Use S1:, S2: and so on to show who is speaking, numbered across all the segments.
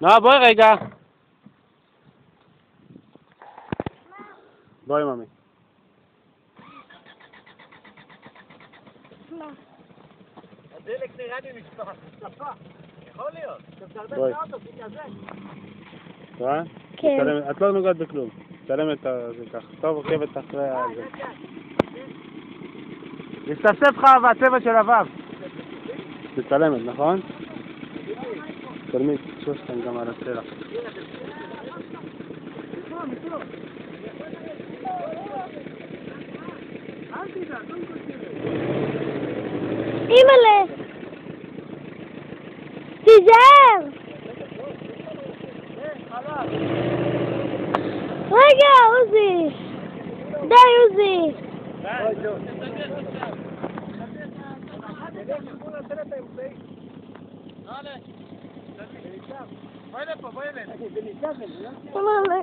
S1: נועה, בואי רגע. בואי, ממי.
S2: הדלק נראה לי נשפך. יכול להיות.
S1: בואי. רואה?
S3: כן.
S1: את לא נוגעת בכלום. תצלם את זה ככה. טוב, עוקבת אחרי זה. מסתפסף לך והצבע של הוו. מצלמת, נכון? תלמיד, שושטן גם על הסלע.
S3: אימא'לה! תיזהר! רגע, עוזי! די, עוזי!
S2: בואי לפה, בואי אלינו.
S3: אימא'לה!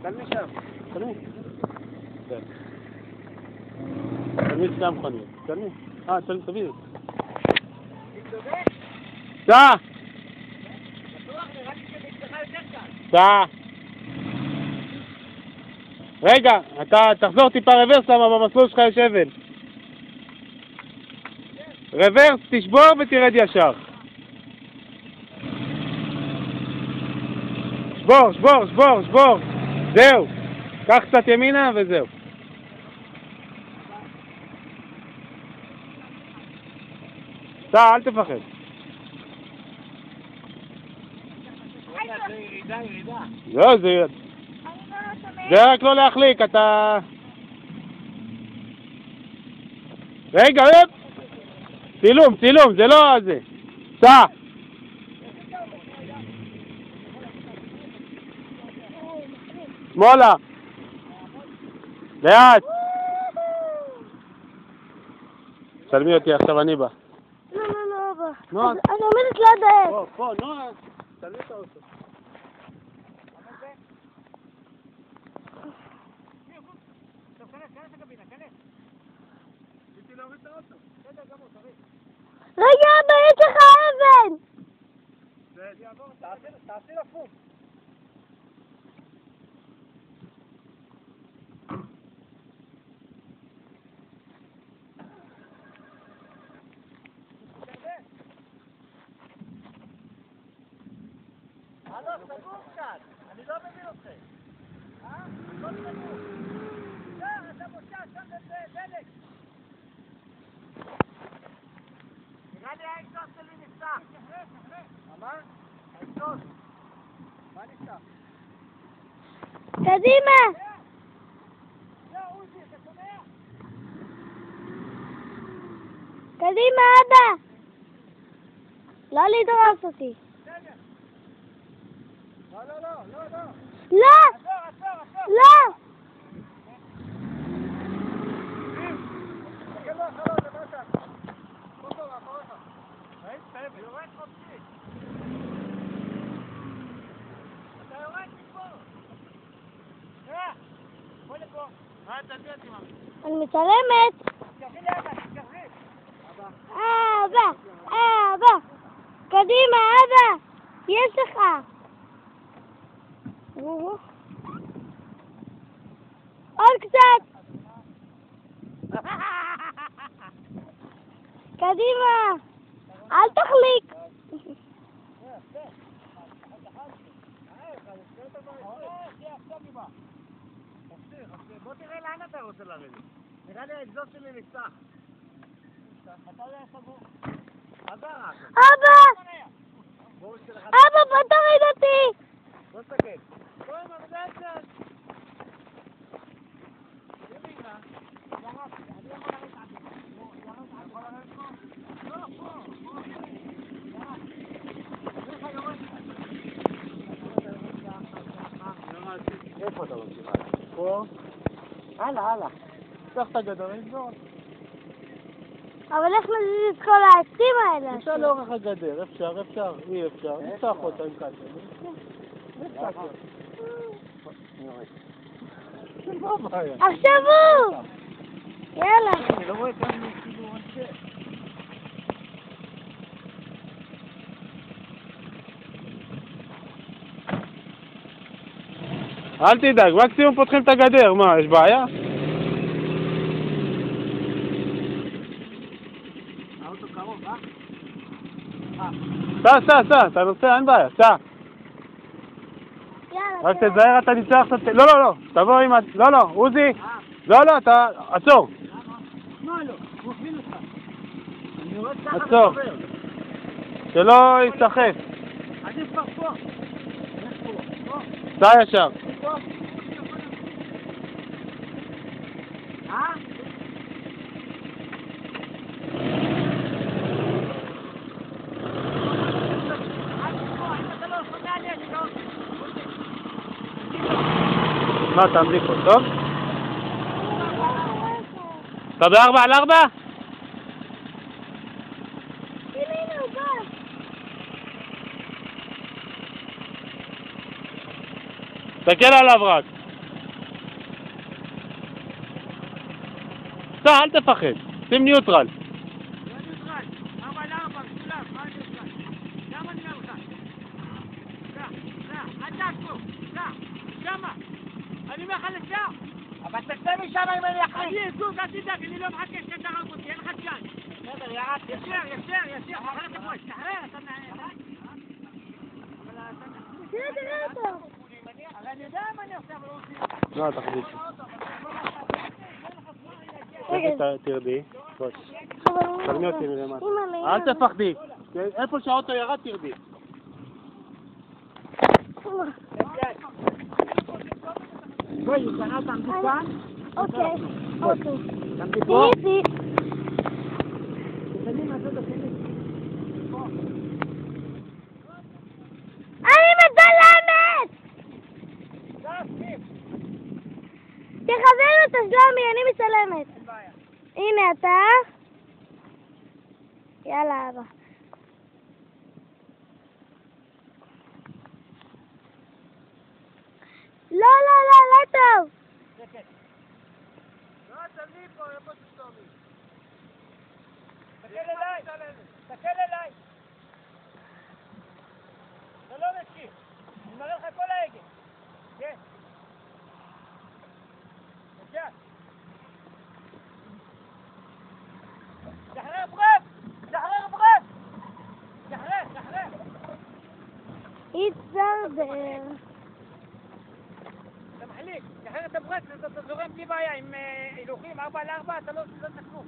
S1: תלמי שם. תלמי. תלמי שתי המכוניות. תלמי. תביא. סע! סע! רגע, אתה תחזור טיפה רוורס, למה במסלול שלך יש אבן. רוורס, תשבור ותרד ישר. שבור, שבור, שבור, שבור. זהו. קח קצת ימינה וזהו. סע, אל תפחד.
S2: ירידה.
S1: לא, זה רק לא להחליק, אתה... רגע, צילום, צילום, זה לא זה. סע. שמאלה. לאט. צלמי אותי, עכשיו אני בא.
S3: לא, אבא.
S1: נועה.
S3: אני עומדת ליד העץ.
S1: פה, נועה. צלמי את האוטו.
S3: רגע, אבא, יש לך אבן!
S2: תעשי לפוק. הלוך, תגור קצת. אני לא מבין אתכם. הכל תגור. לא, אתה מוצא שם דלק. נראה לי האקזוס שלי נפתח. מה? האקזוס. מה נפתח?
S3: קדימה!
S2: עוזי, אתה שומע?
S3: קדימה, אבא! לא לדרוס אותי.
S2: לא.
S3: לא!
S2: עצור.
S3: לא!
S2: תסתכל מהחלון למטה. פה, מאחוריך. ראית? יורד חופשי. אתה יורד מפה. בוא לפה. תביא אותי, ממי.
S3: אני מצלמת.
S2: תתקרבי לאבא, תתקרבי.
S3: אבא! קדימה, אבא! יש לך! עוד קצת! קדימה! אל תחליק!
S2: בוא תראה לאן אתה רוצה לרדת. נראה לי האקזוס שלי נפתח. אתה יודע סגור.
S3: אבא! בוא תוריד אותי!
S2: בוא תסתכל. בוא מרדצת. ימינה. ירדתי. אני יכול לרדת עד פה. ירדתי. יכול לרדת פה? לא, פה. ירדתי. איפה אתה ממשיך? פה. הלאה. פתח את הגדר, נסגור.
S3: אבל איך נזיז את כל העצים האלה?
S1: אפשר לאורך הגדר, אפשר, אי אפשר, נפתח אותה עם קצר.
S3: עכשיו הוא! יאללה.
S2: אני לא רואה כאן כאילו אנשי.
S1: אל תדאג, מקסימום פותחים את הגדר, מה, יש בעיה?
S2: האוטו קרוב,
S1: סע, אתה נוסע, אין בעיה, סע.
S3: יאללה,
S1: רק תזהר, אתה ניסה עכשיו... לא, תבוא עם... לא, עוזי. לא, אתה... עצור.
S2: מה לא? הוא מבין אותך. אני רואה ככה
S1: עצור.
S2: וחבר.
S1: שלא יסחף.
S2: עדיף כבר פה.
S1: סע ישר. מה, תעמדי פה, טוב? אתה ב4x4?
S3: הנה, הוא בא.
S1: תסתכל עליו רק. סע, אל תפחד. שים ניוטרל.
S2: אני אומר לך לשם! אבל תצא משם אם אני אחליט! אני אזוז, אל תדאג, אני לא מחכה שתערב אותי, אין לך צ'אנס! בסדר, ירדתי. ישר, אחרי זה בואי, תשתחרר, אתה
S3: תראה אותו.
S2: הרי אני יודע מה אני עושה, אבל לא עושים.
S1: לא, תחזיק.
S3: רגע.
S1: תרדי. תרמי אותי מלמטה.
S3: אמא,
S1: אל תפחדי. איפה שהאוטו ירד, תרדי.
S2: בואי, ישנה תעמדי כאן.
S3: אוקיי.
S2: תעמדי פה.
S3: תהיי
S2: תשני מהצד השני.
S3: אני מצלמת! תכוון אותה, שלומי, אני מצלמת. הנה אתה. יאללה, אבא. לא טוב.
S2: לא, תעמדי פה, איפה ששלומי. תסתכל אליי. זה לא משיך. אני מראה לך כל ההגה. כן. בבקשה. שחרר ברק! שחרר!
S3: היצרדר.
S2: אתה מחליק, שחרר את הברק, אתה זורם בלי בעיה, עם הילוכים 4x4 אתה לא תקנו.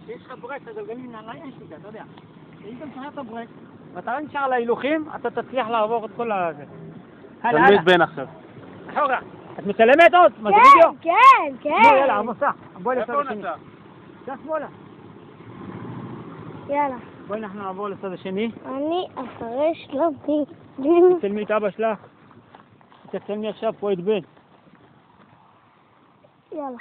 S2: כשיש לך ברק, הגלגלים נעליים יש לי, אתה יודע. אם אתה משחרר את הברק, ואתה לא נשאר להילוכים, אתה תצליח לעבור את כל הזה.
S1: תלמיד בן עכשיו.
S2: אחורה. את מצלמת עוד? מה זה וידאו?
S3: כן.
S2: נו, יאללה, עמוסה. בואי לצד
S1: איפה הוא
S2: השני.
S1: נסע?
S2: צא שמאלה.
S3: יאללה.
S2: בואי אנחנו נעבור לצד השני.
S3: אני אחרי שלומי.
S2: תצלמי את אבא שלך. תצלמי עכשיו פה את בן.
S3: יאללה.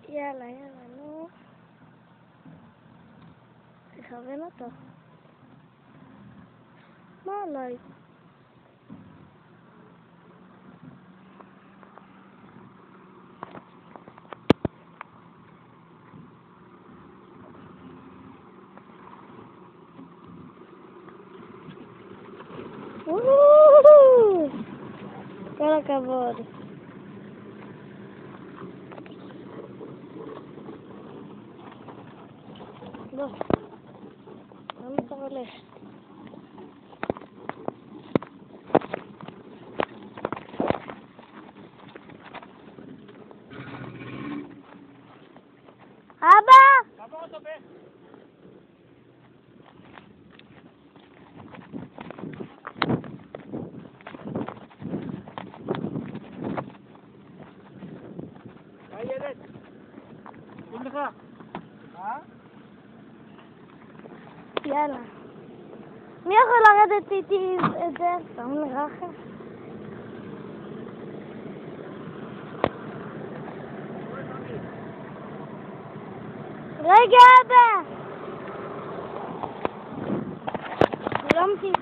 S3: יאללה, נו. תכוון אותו. מה עליי? כל הכבוד. לא. למה אתה הולך? אבא!
S2: תעבור אותו בן. הילד. שים לך.
S3: יאללה. מי יכול לרדת איתי את זה? שם לרחם. רגע, אבא! לא מתאים.